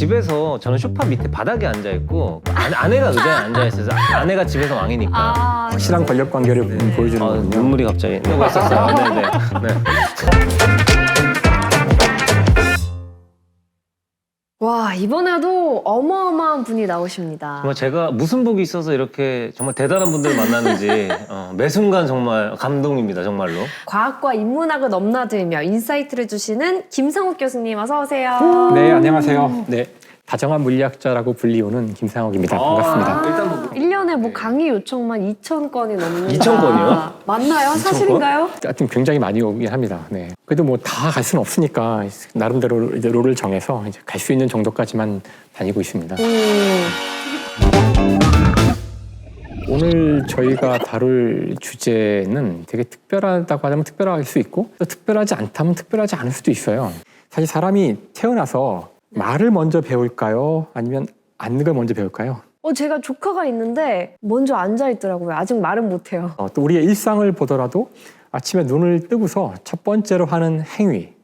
집에서 저는 소파 밑에 바닥에 앉아 있고 아내가 의자에 앉아 있어서 아내가 집에서 왕이니까. 아, 확실한 권력 관계를 보여주는 거군요. 눈물이 갑자기 나고 있었어요. 네네. 와, 이번에도 어마어마한 분이 나오십니다. 정말 제가 무슨 복이 있어서 이렇게 정말 대단한 분들을 만나는지 매 순간 정말 감동입니다. 정말로. 과학과 인문학을 넘나들며 인사이트를 주시는 김상욱 교수님 어서 오세요. 네, 안녕하세요. 네, 다정한 물리학자라고 불리우는 김상욱입니다. 반갑습니다. 일단 뭐 1년에 뭐 강의 요청만 2,000건이 넘는 2,000건이요? 맞나요? 사실인가요? 하여튼 굉장히 많이 오긴 합니다. 네. 그래도 뭐 다 갈 수는 없으니까 나름대로 이제 롤을 정해서 이제 갈 수 있는 정도까지만 다니고 있습니다. 오늘 저희가 다룰 주제는 되게 특별하다고 하면 특별할 수 있고 또 특별하지 않다면 특별하지 않을 수도 있어요. 사실 사람이 태어나서 말을 먼저 배울까요? 아니면 앉는 걸 먼저 배울까요? 제가 조카가 있는데 먼저 앉아 있더라고요. 아직 말은 못해요. 또 우리의 일상을 보더라도 아침에 눈을 뜨고서 첫 번째로 하는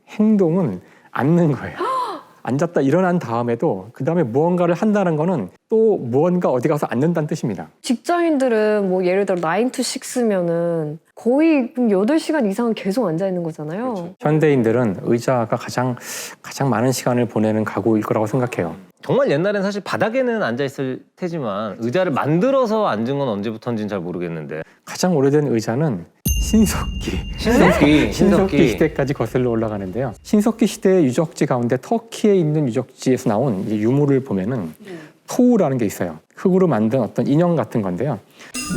행동은 앉는 거예요. 앉았다 일어난 다음에도 그 다음에 무언가를 한다는 거는 또 무언가 어디 가서 앉는다는 뜻입니다. 직장인들은 뭐 예를 들어 9 to 6면은 거의 8시간 이상은 계속 앉아 있는 거잖아요. 그렇죠. 현대인들은 의자가 가장 많은 시간을 보내는 가구일 거라고 생각해요. 정말 옛날엔 사실 바닥에는 앉아 있을 테지만 의자를 만들어서 앉은 건 언제부터인지는 잘 모르겠는데 가장 오래된 의자는 신석기 시대까지 거슬러 올라가는데요. 신석기 시대의 유적지 가운데 터키에 있는 유적지에서 나온 이 유물을 보면은 토우라는 게 있어요. 흙으로 만든 어떤 인형 같은 건데요.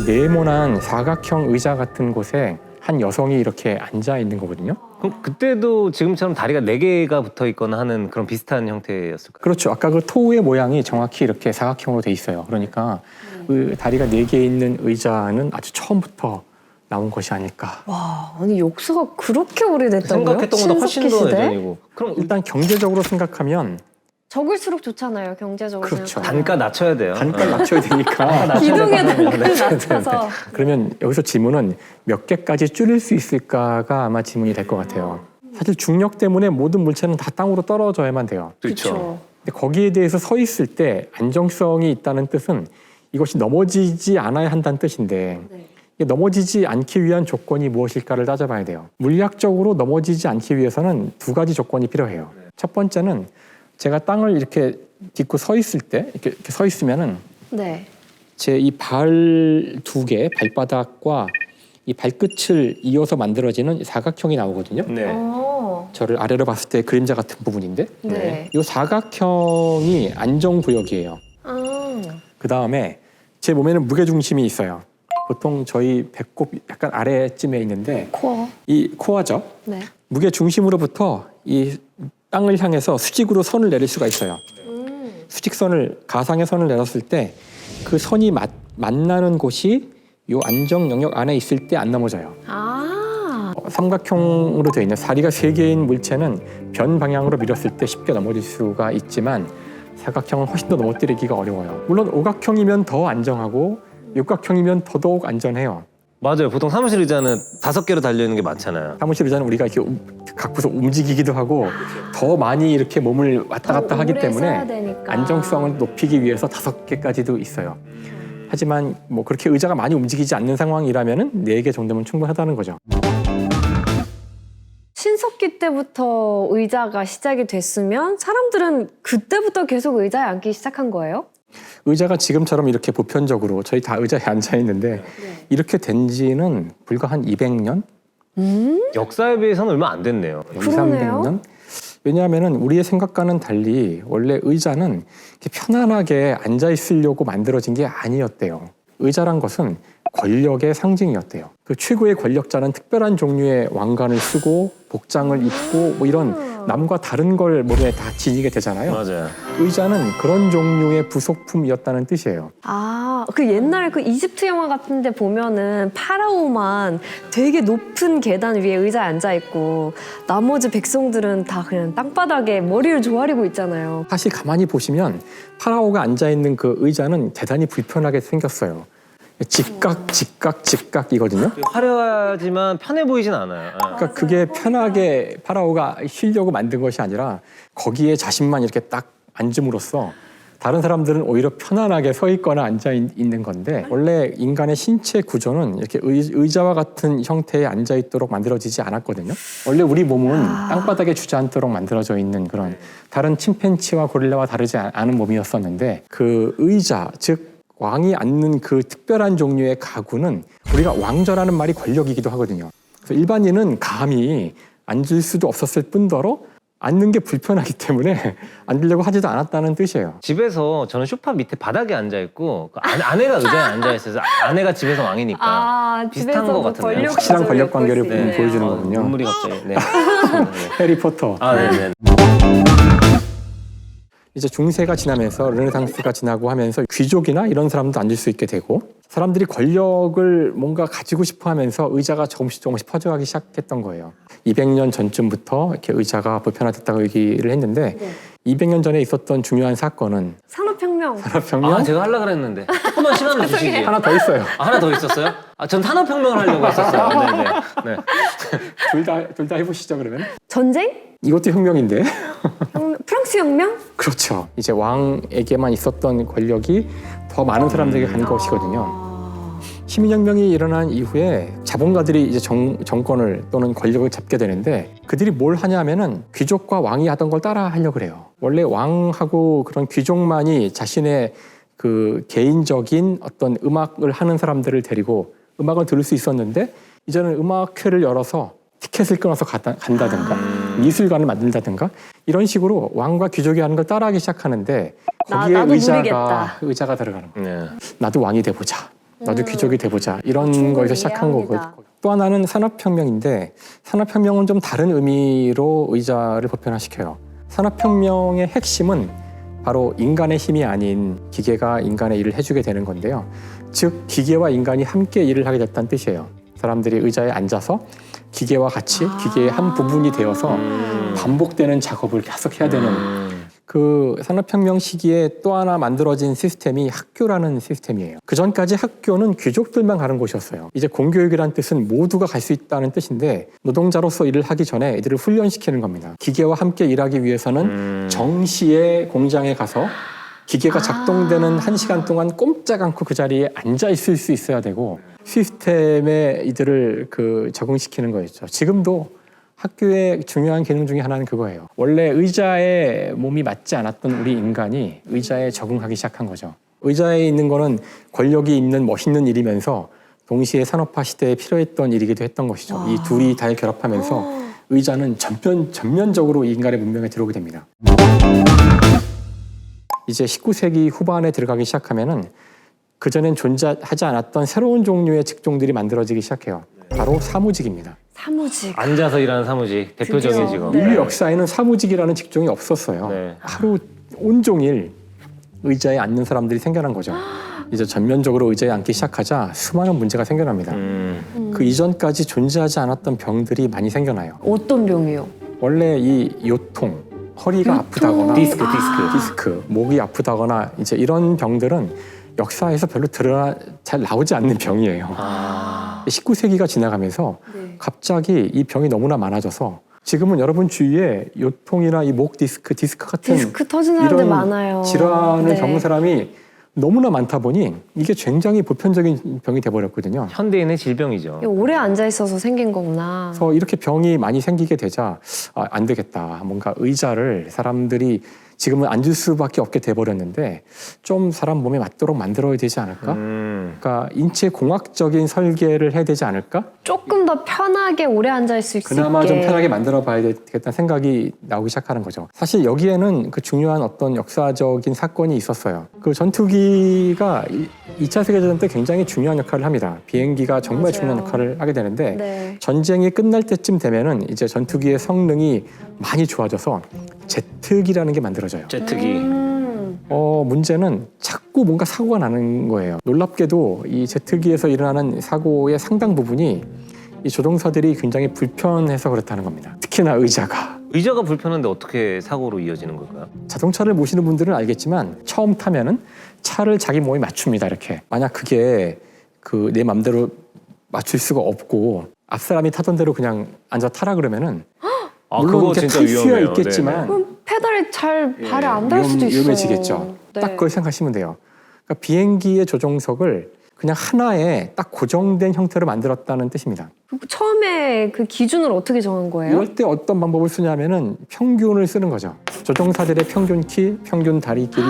네모난 사각형 의자 같은 곳에 한 여성이 이렇게 앉아 있는 거거든요. 그럼 그때도 지금처럼 다리가 4개가 붙어 있거나 하는 그런 비슷한 형태였을까요? 그렇죠. 아까 그 토우의 모양이 정확히 이렇게 사각형으로 돼 있어요. 그러니까 그 다리가 4개 있는 의자는 아주 처음부터 나온 것이 아닐까. 와, 아니 역사가 그렇게 오래됐다고요? 생각했던 것보다 훨씬 더 신석기 시대? 예전이고. 그럼 일단 경제적으로 생각하면 적을수록 좋잖아요, 경제적으로 그렇죠. 생각하면. 단가 낮춰야 돼요. 단가를 낮춰야 되니까. 기둥에 네. 단가를 낮춰서. 그러면 여기서 질문은 몇 개까지 줄일 수 있을까가 아마 질문이 될 것 같아요. 사실 중력 때문에 모든 물체는 다 땅으로 떨어져야만 돼요. 그렇죠. 근데 거기에 대해서 서 있을 때 안정성이 있다는 뜻은 이것이 넘어지지 않아야 한다는 뜻인데 네. 이게 넘어지지 않기 위한 조건이 무엇일까를 따져봐야 돼요. 물리학적으로 넘어지지 않기 위해서는 2가지 조건이 필요해요. 첫 번째는 제가 땅을 이렇게 딛고 서 있을 때 이렇게 서 있으면은 네. 제 이 발 2개 발바닥과 이 발끝을 이어서 만들어지는 사각형이 나오거든요. 네. 저를 아래로 봤을 때 그림자 같은 부분인데 네. 이 사각형이 안정구역이에요. 그 다음에 제 몸에는 무게중심이 있어요. 보통 저희 배꼽 약간 아래쯤에 있는데 코어. 이 코어죠. 네. 무게중심으로부터 이 땅을 향해서 수직으로 선을 내릴 수가 있어요. 수직선을 가상의 선을 내렸을 때 그 선이 만나는 곳이 이 안정 영역 안에 있을 때 안 넘어져요. 삼각형으로 되어 있는 다리가 3개인 물체는 변 방향으로 밀었을 때 쉽게 넘어질 수가 있지만 사각형은 훨씬 더 넘어뜨리기가 어려워요. 물론 오각형이면 더 안정하고 육각형이면 더더욱 안전해요. 맞아요. 보통 사무실 의자는 5개로 달려있는 게 많잖아요. 사무실 의자는 우리가 이렇게 갖고서 움직이기도 하고 더 많이 이렇게 몸을 왔다 갔다 하기 때문에 안정성을 높이기 위해서 5개까지도 있어요. 하지만 뭐 그렇게 의자가 많이 움직이지 않는 상황이라면은 4개 정도면 충분하다는 거죠. 신석기 때부터 의자가 시작이 됐으면 사람들은 그때부터 계속 의자에 앉기 시작한 거예요? 의자가 지금처럼 이렇게 보편적으로 저희 다 의자에 앉아 있는데 이렇게 된 지는 불과 한 200년? 역사에 비해서는 얼마 안 됐네요. 2, 그러네요. 300년? 왜냐하면 우리의 생각과는 달리 원래 의자는 이렇게 편안하게 앉아 있으려고 만들어진 게 아니었대요. 의자란 것은 권력의 상징이었대요. 그 최고의 권력자는 특별한 종류의 왕관을 쓰고 복장을 입고 뭐 이런 남과 다른 걸 몸에 다 지니게 되잖아요. 맞아요. 의자는 그런 종류의 부속품이었다는 뜻이에요. 그 옛날에 그 이집트 영화 같은 데 보면은 파라오만 되게 높은 계단 위에 의자에 앉아 있고 나머지 백성들은 다 그냥 땅바닥에 머리를 조아리고 있잖아요. 사실 가만히 보시면 파라오가 앉아 있는 그 의자는 대단히 불편하게 생겼어요. 직각이거든요. 화려하지만 편해 보이진 않아요. 그러니까 그게 편하게 파라오가 쉬려고 만든 것이 아니라 거기에 자신만 이렇게 딱 앉음으로써 다른 사람들은 오히려 편안하게 서 있거나 앉아 있는 건데 원래 인간의 신체 구조는 이렇게 의자와 같은 형태에 앉아 있도록 만들어지지 않았거든요. 원래 우리 몸은 땅바닥에 주저앉도록 만들어져 있는 그런 다른 침팬지와 고릴라와 다르지 않은 몸이었었는데 그 의자, 즉 왕이 앉는 그 특별한 종류의 가구는 우리가 왕좌라는 말이 권력이기도 하거든요. 그래서 일반인은 감히 앉을 수도 없었을 뿐더러 앉는 게 불편하기 때문에 앉으려고 하지도 않았다는 뜻이에요. 집에서 저는 소파 밑에 바닥에 앉아 있고 아내가 의자에 앉아 있어서 아내가 집에서 왕이니까 비슷한 것 같은데요. 확실한 권력 관계를 네. 보여주는 거군요. 눈물이 갑자기. 네. 해리포터. 아, 네네. 이제 중세가 지나면서 르네상스가 지나고 하면서 귀족이나 이런 사람도 앉을 수 있게 되고 사람들이 권력을 뭔가 가지고 싶어 하면서 의자가 조금씩 퍼져가기 시작했던 거예요. 200년 전쯤부터 이렇게 의자가 보편화됐다고 얘기를 했는데 200년 전에 있었던 중요한 사건은 산업혁명. 산업혁명. 아, 제가 하려고 그랬는데 조금만 시간을 주시지. 하나 더 있어요. 하나 더 있었어요? 아, 전 산업혁명을 하려고 했었어요. 네네. 네. 둘 다 해보시죠 그러면. 전쟁? 이것도 혁명인데. 프랑스 혁명? 그렇죠. 이제 왕에게만 있었던 권력이 더 많은 사람들에게 간 것이거든요. 시민혁명이 일어난 이후에 자본가들이 이제 정권을 또는 권력을 잡게 되는데 그들이 뭘 하냐면은 귀족과 왕이 하던 걸 따라 하려고 그래요. 원래 왕하고 그런 귀족만이 자신의 그 개인적인 어떤 음악을 하는 사람들을 데리고 음악을 들을 수 있었는데 이제는 음악회를 열어서 티켓을 끊어서 간다든가 미술관을 만든다든가 이런 식으로 왕과 귀족이 하는 걸 따라하기 시작하는데 거기에 나도 의자가 들어가는 거예요. 네. 나도 왕이 돼보자. 나도 귀족이 돼보자. 이런 거에서 시작한 거고 또 하나는 산업혁명인데 산업혁명은 좀 다른 의미로 의자를 보편화시켜요. 산업혁명의 핵심은 바로 인간의 힘이 아닌 기계가 인간의 일을 해주게 되는 건데요. 즉 기계와 인간이 함께 일을 하게 됐다는 뜻이에요. 사람들이 의자에 앉아서 기계와 같이 기계의 한 부분이 되어서 반복되는 작업을 계속 해야 되는 그 산업혁명 시기에 또 하나 만들어진 시스템이 학교라는 시스템이에요. 그 전까지 학교는 귀족들만 가는 곳이었어요. 이제 공교육이라는 뜻은 모두가 갈 수 있다는 뜻인데 노동자로서 일을 하기 전에 이들을 훈련시키는 겁니다. 기계와 함께 일하기 위해서는 정시에 공장에 가서 기계가 작동되는 1시간 동안 꼼짝 않고 그 자리에 앉아 있을 수 있어야 되고 시스템에 이들을 적응시키는 거였죠. 지금도 학교의 중요한 기능 중에 하나는 그거예요. 원래 의자에 몸이 맞지 않았던 우리 인간이 의자에 적응하기 시작한 거죠. 의자에 있는 거는 권력이 있는 멋있는 일이면서 동시에 산업화 시대에 필요했던 일이기도 했던 것이죠. 이 둘이 다 결합하면서 의자는 전면적으로 인간의 문명에 들어오게 됩니다. 이제 19세기 후반에 들어가기 시작하면은 그전엔 존재하지 않았던 새로운 종류의 직종들이 만들어지기 시작해요. 바로 사무직입니다. 사무직. 앉아서 일하는 사무직, 대표적인 드디어. 직업. 네. 인류 역사에는 사무직이라는 직종이 없었어요. 네. 하루 온종일 의자에 앉는 사람들이 생겨난 거죠. 이제 전면적으로 의자에 앉기 시작하자 수많은 문제가 생겨납니다. 그 이전까지 존재하지 않았던 병들이 많이 생겨나요. 어떤 병이요? 원래 이 요통, 허리가 아프다거나 디스크, 목이 아프다거나 이제 이런 병들은 역사에서 별로 잘 나오지 않는 병이에요. 19세기가 지나가면서 갑자기 이 병이 너무나 많아져서 지금은 여러분 주위에 요통이나 이 목 디스크 같은 디스크 터진 사람들 이런 많아요. 질환을 네. 겪는 사람이 너무나 많다 보니 이게 굉장히 보편적인 병이 돼버렸거든요. 현대인의 질병이죠. 오래 앉아 있어서 생긴 거구나. 그래서 이렇게 병이 많이 생기게 되자 안 되겠다. 뭔가 의자를 사람들이 지금은 앉을 수밖에 없게 돼버렸는데 좀 사람 몸에 맞도록 만들어야 되지 않을까? 그러니까 인체 공학적인 설계를 해야 되지 않을까? 조금 더 편하게 오래 앉아 있을 수 있게. 그나마 좀 편하게 만들어 봐야 되겠다는 생각이 나오기 시작하는 거죠. 사실 여기에는 그 중요한 어떤 역사적인 사건이 있었어요. 그 전투기가 2차 세계대전 때 굉장히 중요한 역할을 합니다. 비행기가 정말 맞아요. 중요한 역할을 하게 되는데 네. 전쟁이 끝날 때쯤 되면은 이제 전투기의 성능이 많이 좋아져서 제트기라는 게 만들어져요. 제트기. 문제는 자꾸 뭔가 사고가 나는 거예요. 놀랍게도 이 제트기에서 일어나는 사고의 상당 부분이 이 조종사들이 굉장히 불편해서 그렇다는 겁니다. 특히나 의자가 불편한데 어떻게 사고로 이어지는 걸까요? 자동차를 모시는 분들은 알겠지만 처음 타면은 차를 자기 몸에 맞춥니다. 이렇게. 만약 그게 내 맘대로 맞출 수가 없고 앞 사람이 타던 대로 그냥 앉아 타라 그러면은 물론 그거 이렇게 진짜 탈 수야 위험해요. 있겠지만 그럼 페달이 잘 발에 안 닿을 수도 있어요. 위험해지겠죠. 네. 딱 그걸 생각하시면 돼요. 그러니까 비행기의 조종석을 그냥 하나의 딱 고정된 형태로 만들었다는 뜻입니다. 처음에 그 기준을 어떻게 정한 거예요? 이럴 때 어떤 방법을 쓰냐면은 평균을 쓰는 거죠. 조종사들의 평균 키, 평균 다리 길이,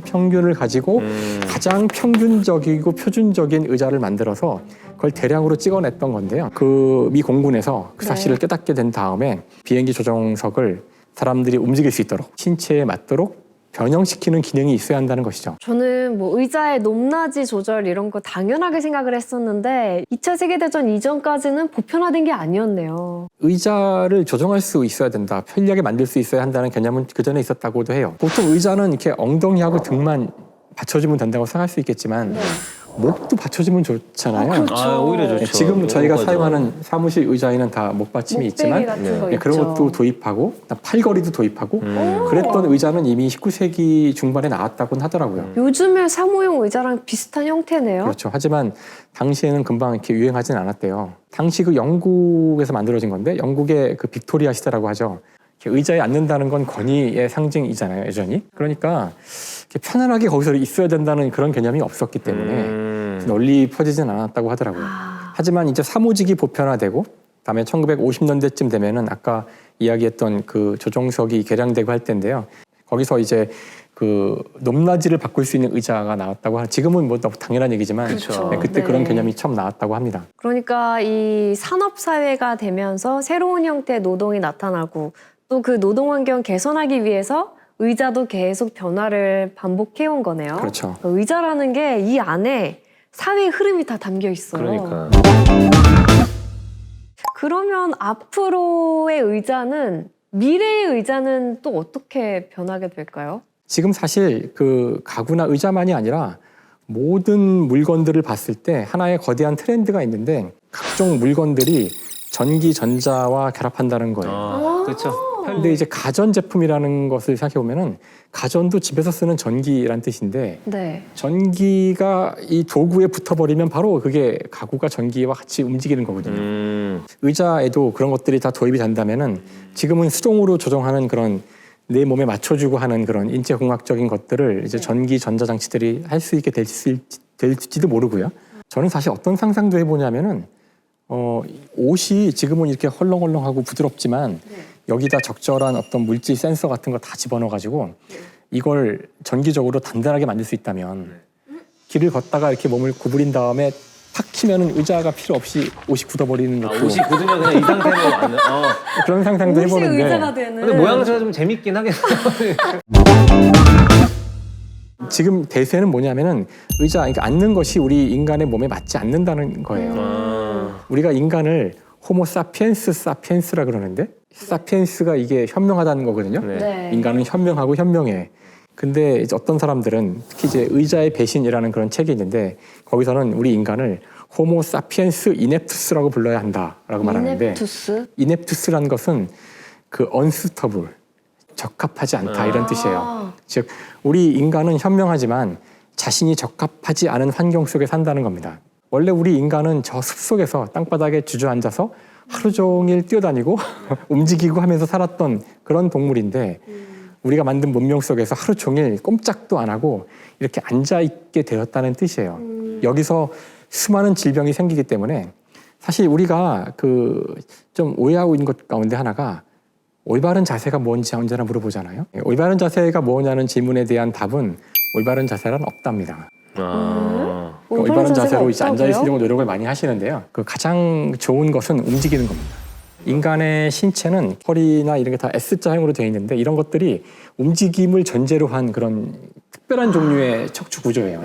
평균을 가지고 가장 평균적이고 표준적인 의자를 만들어서 그걸 대량으로 찍어냈던 건데요. 그 미 공군에서 그 사실을 깨닫게 된 다음에 비행기 조종석을 사람들이 움직일 수 있도록 신체에 맞도록 변형시키는 기능이 있어야 한다는 것이죠. 저는 뭐 의자의 높낮이 조절 이런 거 당연하게 생각을 했었는데 2차 세계대전 이전까지는 보편화된 게 아니었네요. 의자를 조정할 수 있어야 된다, 편리하게 만들 수 있어야 한다는 개념은 그전에 있었다고도 해요. 보통 의자는 이렇게 엉덩이하고 등만 받쳐주면 된다고 생각할 수 있겠지만 목도 받쳐주면 좋잖아요. 그렇죠. 오히려 좋죠. 지금 저희가 요거까지. 사용하는 사무실 의자에는 다 목받침이 목베개 있지만 같은 거 있죠. 그런 것도 도입하고 팔걸이도 도입하고 그랬던 의자는 이미 19세기 중반에 나왔다고는 하더라고요. 요즘의 사무용 의자랑 비슷한 형태네요. 그렇죠. 하지만 당시에는 금방 이렇게 유행하진 않았대요. 당시 그 영국에서 만들어진 건데 영국의 그 빅토리아 시대라고 하죠. 이렇게 의자에 앉는다는 건 권위의 상징이잖아요, 여전히. 그러니까 이렇게 편안하게 거기서 있어야 된다는 그런 개념이 없었기 때문에 널리 퍼지진 않았다고 하더라고요. 하지만 이제 사무직이 보편화되고 그다음에 1950년대쯤 되면은 아까 이야기했던 그 조종석이 개량되고 할 때인데요. 거기서 이제 그 높낮이를 바꿀 수 있는 의자가 나왔다고 하는, 지금은 뭐 너무 당연한 얘기지만 그렇죠. 그때 네. 그런 개념이 처음 나왔다고 합니다. 그러니까 이 산업사회가 되면서 새로운 형태의 노동이 나타나고 또 그 노동 환경 개선하기 위해서 의자도 계속 변화를 반복해온 거네요. 그렇죠. 그러니까 의자라는 게 이 안에 사회의 흐름이 다 담겨 있어요. 그러니까. 그러면 앞으로의 의자는 미래의 의자는 또 어떻게 변하게 될까요? 지금 사실 그 가구나 의자만이 아니라 모든 물건들을 봤을 때 하나의 거대한 트렌드가 있는데 각종 물건들이 전기, 전자와 결합한다는 거예요. 그렇죠. 근데 이제 가전제품이라는 것을 생각해 보면은 가전도 집에서 쓰는 전기란 뜻인데 네. 전기가 이 도구에 붙어버리면 바로 그게 가구가 전기와 같이 움직이는 거거든요. 의자에도 그런 것들이 다 도입이 된다면은 지금은 수동으로 조정하는 그런 내 몸에 맞춰주고 하는 그런 인체공학적인 것들을 이제 전기 전자장치들이 할 수 있게 될지도 모르고요. 저는 사실 어떤 상상도 해보냐면은 옷이 지금은 이렇게 헐렁헐렁하고 부드럽지만 여기다 적절한 어떤 물질 센서 같은 거 다 집어넣어가지고 이걸 전기적으로 단단하게 만들 수 있다면 길을 걷다가 이렇게 몸을 구부린 다음에 탁 키면은 의자가 필요 없이 옷이 굳어버리는 것도 옷이 굳으면 그냥 이 상태로 앉는. 그런 상상도 옷이 해보는데 의자가 되는. 근데 모양 자체가 좀 재밌긴 하겠어요. 지금 대세는 뭐냐면은 의자, 그러니까 앉는 것이 우리 인간의 몸에 맞지 않는다는 거예요. 우리가 인간을 호모 사피엔스 사피엔스라 그러는데 사피엔스가 이게 현명하다는 거거든요. 네. 네. 인간은 현명하고 현명해. 근데 이제 어떤 사람들은 특히 이제 의자의 배신이라는 그런 책이 있는데 거기서는 우리 인간을 호모 사피엔스 이넵투스라고 불러야 한다라고 말하는데 이넵투스? 이넵투스라는 것은 그 언수터블, 적합하지 않다 이런 뜻이에요. 즉 우리 인간은 현명하지만 자신이 적합하지 않은 환경 속에 산다는 겁니다. 원래 우리 인간은 저 숲속에서 땅바닥에 주저앉아서 하루 종일 뛰어다니고 움직이고 하면서 살았던 그런 동물인데 우리가 만든 문명 속에서 하루 종일 꼼짝도 안 하고 이렇게 앉아있게 되었다는 뜻이에요. 여기서 수많은 질병이 생기기 때문에 사실 우리가 그 좀 오해하고 있는 것 가운데 하나가 올바른 자세가 뭔지 언제나 물어보잖아요. 올바른 자세가 뭐냐는 질문에 대한 답은 올바른 자세란 없답니다. 올바른 자세로 이제 앉아있으려고 노력을 많이 하시는데요. 그 가장 좋은 것은 움직이는 겁니다. 인간의 신체는 허리나 이런 게 다 S자형으로 되어 있는데 이런 것들이 움직임을 전제로 한 그런 특별한 종류의 척추 구조예요.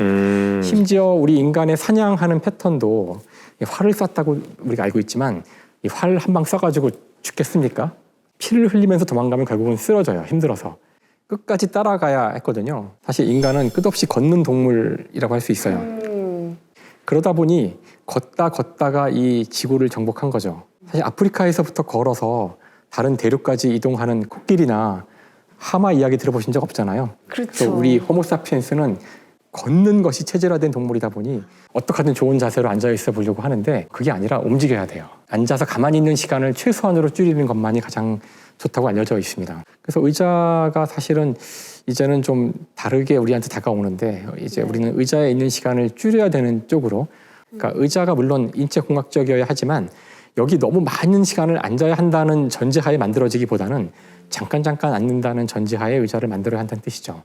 심지어 우리 인간의 사냥하는 패턴도 활을 쐈다고 우리가 알고 있지만 이 활 한 방 쏴가지고 죽겠습니까? 피를 흘리면서 도망가면 결국은 쓰러져요. 힘들어서. 끝까지 따라가야 했거든요. 사실 인간은 끝없이 걷는 동물이라고 할 수 있어요. 그러다 보니 걷다가 이 지구를 정복한 거죠. 사실 아프리카에서부터 걸어서 다른 대륙까지 이동하는 코끼리나 하마 이야기 들어보신 적 없잖아요. 그렇죠. 우리 호모사피엔스는 걷는 것이 체질화된 동물이다 보니 어떻게든 좋은 자세로 앉아 있어 보려고 하는데 그게 아니라 움직여야 돼요. 앉아서 가만히 있는 시간을 최소한으로 줄이는 것만이 가장 좋다고 알려져 있습니다. 그래서 의자가 사실은 이제는 좀 다르게 우리한테 다가오는데 이제 우리는 의자에 있는 시간을 줄여야 되는 쪽으로 그러니까 의자가 물론 인체공학적이어야 하지만 여기 너무 많은 시간을 앉아야 한다는 전제하에 만들어지기보다는 잠깐 앉는다는 전제하에 의자를 만들어야 한다는 뜻이죠.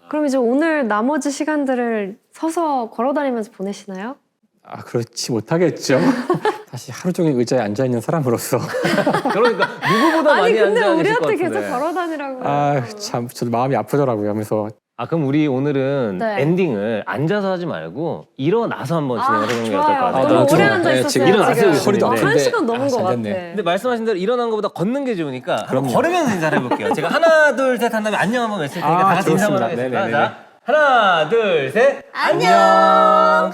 그럼 이제 오늘 나머지 시간들을 서서 걸어다니면서 보내시나요? 아, 그렇지 못하겠죠. 사실 하루 종일 의자에 앉아 있는 사람으로서 그러니까 누구보다 아니 많이 근데 앉아 계실 것 우리한테 같은데. 계속 걸어다니라고. 아, 참 저도 마음이 아프더라고요. 하면서 아 그럼 우리 오늘은 네. 엔딩을 앉아서 하지 말고 일어나서 한번 진행을 해보는 게 어떨 것 좋아요. 같아요? 너무 오래 좋아요. 앉아 네, 있었어요. 지금 일어나세요, 허리도 네. 한 아픈데. 시간 넘은 것 잘 같아. 됐네. 근데 말씀하신 대로 일어난 것보다 걷는 게 좋으니까 한번 그럼요. 걸으면서 인사를 해볼게요. 제가 하나 둘 셋 한 다음에 안녕 한번 외칠 테니까 다 같이 인사 한번 좋습니다. 하겠습니다. 네네네. 자, 하나 둘 셋 안녕.